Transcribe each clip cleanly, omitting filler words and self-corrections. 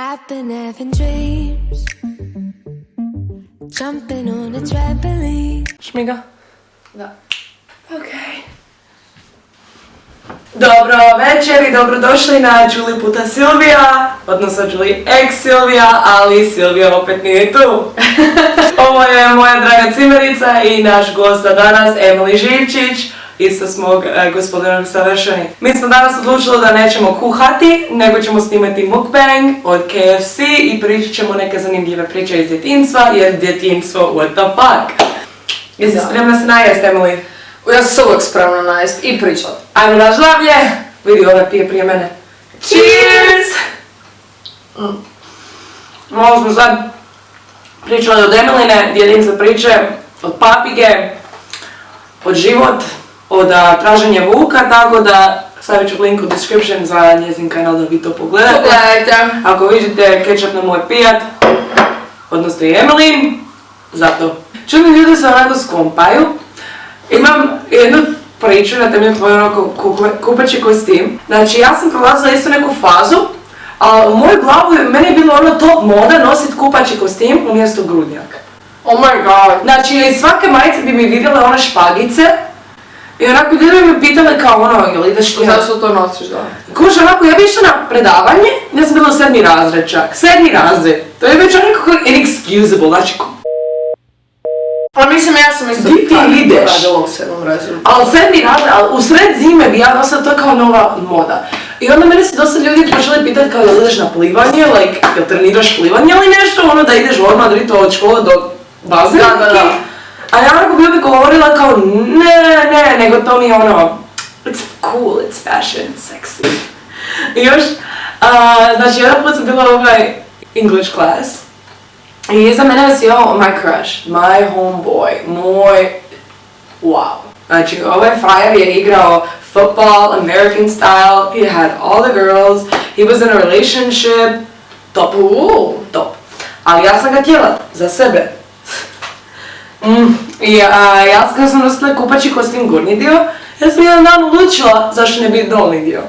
I've been having dreams, jumping on a trampoline. Šmiga? Da. Okej. Dobro večer i dobrodošli na Julie puta Silvija, odnosno Julie ex Silvija, ali Silvija opet nije tu. Ovo je moja draga cimerica i naš gost za danas, Emily Živčić, isto smo gospodinog savršeni. Mi smo danas odlučili da nećemo kuhati, nego ćemo snimati mukbang od KFC i pričat ćemo neke zanimljive priče iz djetinjstva, jer djetinjstvo, what the fuck. Jesi spremna se najest, Emily? Ja sam se uvijek spremna najest i pričat. Ajmo na žlavlje! Vidi, ona pije prije mene. Cheers! Malo smo sad pričali od Emiline, djetinjstva priče, od papige, od život, od traženje vuka, tako da stavit ću link u description za njezin kanal da vi to pogledate. Pogledajte. Ako vidite ketchup na moj pijat, odnosno i Emily, zato. Čudni ljudi se onako skompaju. Imam jednu priču na temelju tvoje onako kupaći kostim. Znači ja sam prolazila isto neku fazu, a u mojoj glavu meni je bilo ono top moda nosit kupaći kostim umjesto grudnjaka. Oh my god. Znači iz svake majice bi mi vidjele one špagice i onako ljudi bi me pitali kao ono, jel ideš ti? Zašto to nosiš, da? Kuš, onako, ja bi išla na predavanje, ja sam bila u 7. razred čak, 7. razred. To je već onako inexcusable, znači Pa mislim, ja sam isto di ti ideš? radila u 7. razredu. Ali 7. razred, ali u sred zime bi ja nosila to kao nova moda. I onda mene se dosta ljudi počeli pitati kao jel ideš na plivanje, like, jel treniraš plivanje ili nešto, ono da ideš odmah drito od škole do bazena. Da. A ja onako bi uvijek govorila kao ne, nego to mi je ono, it's cool, it's fashion, sexy. I još, znači jedan put sam bila English class i iza mene je sjeo my crush, my homeboy, moj wow. Znači ovaj frajer je igrao football, American style, he had all the girls, he was in a relationship, top, top. Ali ja sam ga htjela za sebe. I ja kad sam nosila kupaći kostim gornji dio, ja sam jedan dan odlučila zašto ne bi dolni dio.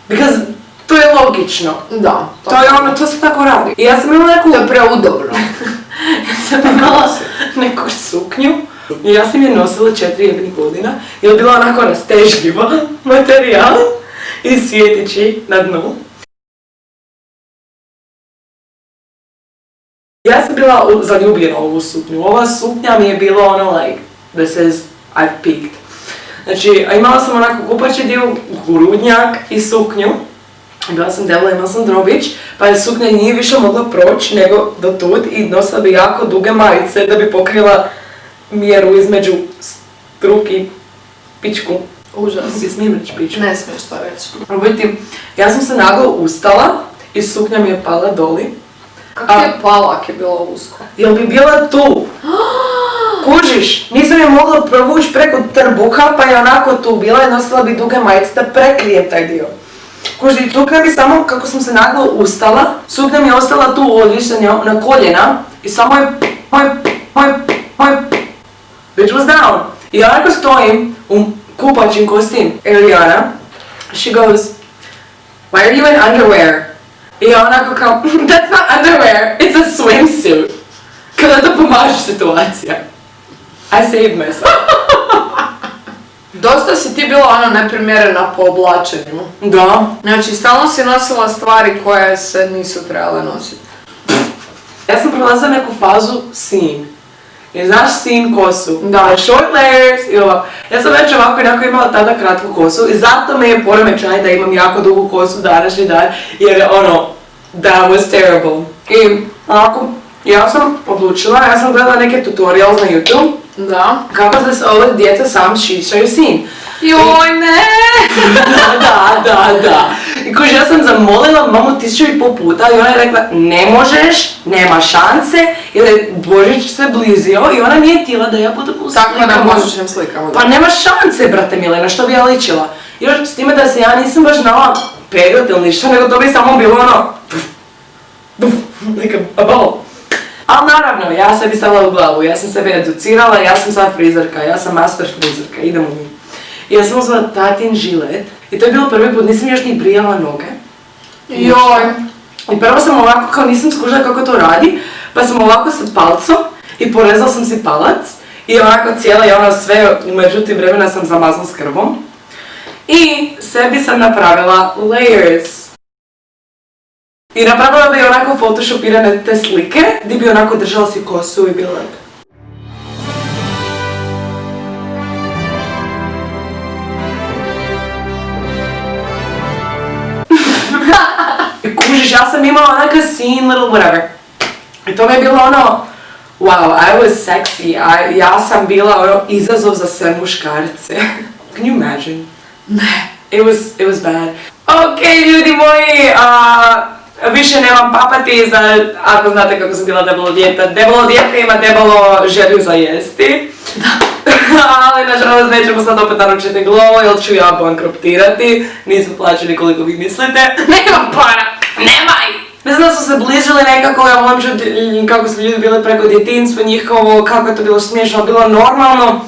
Because to je logično. Da. To je ono, to se tako radi. I ja sam imala neku... To je preudobno. Ja sam imala neku suknju i ja sam je nosila 4 godina i je bila onako rastežljiva materijal i svjetići na dnu. Ja sam bila zaljubljena u ovu suknju. Ova suknja mi je bilo ono like, this is, I've peaked. Znači, imala sam onako kupaći dio, grudnjak i suknju. Bila sam debela, imala sam drobić, pa je suknja nije više mogla proći nego do tud i nosila bi jako duge majice da bi pokrila mjeru između struki i pičku. Užas. Ti smijem reći pičku? Ne smiješ to reći. Probajte, ja sam se naglo ustala i suknja mi je pala doli. Kako je palak je bilo usko? Jel bi bila tu? Kužiš, nisam je mogla provući preko trbuha pa je onako tu bila i nosila bi duge majice da prekrijem taj dio. Kužiš, suknja bi samo, kako sam se naglo ustala, suknja mi je ostala tu odvišena na koljena i samo je bitch was down. I ja onako stojim u kupaćim kostim, Eliana, she goes, why are you in underwear? I ja onako kao, that's not underwear, it's a swimsuit. Kada to pomaže situacija. I saved myself. Dosta si ti bila ono neprimjerena po oblačenju. Da. Znači, stalno si nosila stvari koje se nisu trebale nositi. Ja sam prolazila neku fazu sin. I znaš sin kosu? Da. Short layers i ovako. Ja sam već ovako inako imala tada kratku kosu i zato me je poremećaj da imam jako dugu kosu današnji dan, jer ono, that was terrible. I ovako, ja sam odlučila, ja sam gledala neke tutorials na YouTube. Da. Kako da se ove djeca sam šišaju sin. Joj, ne! Da. I kož ja sam zamolila mamu 1500 puta i ona je rekla ne možeš, nema šanse, jer je Božić se blizio i ona nije htjela da ja budem u slikama. Tako na Božićnim slikama. Pa nema šanse, brate mile, na što bi ja ličila. Još s time da se ja nisam baš znala peglati ili ništa, nego to bi samo bilo ono neka bal. Ali naravno, ja sebi stavila u glavu, ja sam sebe educirala, ja sam sad frizerka, ja sam master frizerka, idemo mi. I ja sam uzela tatin žilet i to je bilo prvi put, nisam još ni brijala noge. Joj. I prvo sam ovako, kao nisam skužila kako to radi, pa sam ovako sa palcom i porezala sam si palac i onako cijela i ono sve, međutim vremena sam zamazala s krvom. I sebi sam napravila layers. I napravila bi onako photoshopirane te slike, gdje bi onako držala si kosu i bila lepa. I kužiš, ja sam imala onaka scene, little whatever. I to mi je bilo ono, wow, I was sexy, ja sam bila ono izazov za sve muškarce. Can you imagine? Ne. It was bad. Ok, ljudi moji, više nemam papati za, ako znate kako sam bila debelo dijete. Debelo dijete ima debelo želju za jesti. Ali nažalost nećemo sad opet naručiti glovo jer ću ja bankroptirati. Nismo plaćeni koliko vi mislite. Nemam para! Nemaj! Mislim da su se bližili nekako, ja volim čuti kako su ljudi bili preko djetinjstva njihovo, kako je to bilo smiješno, bilo normalno.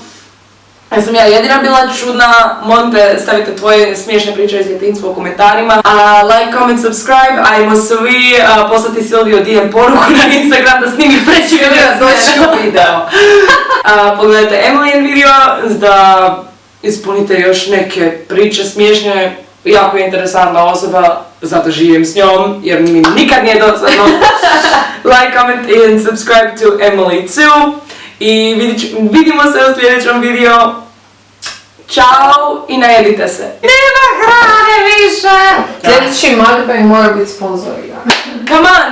Jesam ja jedina bila čudna, molim te stavite tvoje smiješne priče iz djetinjstva u komentarima. Like, comment, subscribe, ajmo svi poslati Silviju DM poruku na Instagram da snimi prećivljeno video. Pogledajte Emilyn video da ispunite još neke priče smiješne, jako je interesantna osoba, zato živim s njom jer mi nikad nije dosadno. Like, comment and subscribe to Emily too. I vidimo se u sljedećem videu. Ćao i najedite se. Nema hrane više! Sljedeći Magda i mora biti sponzoriran. Come on!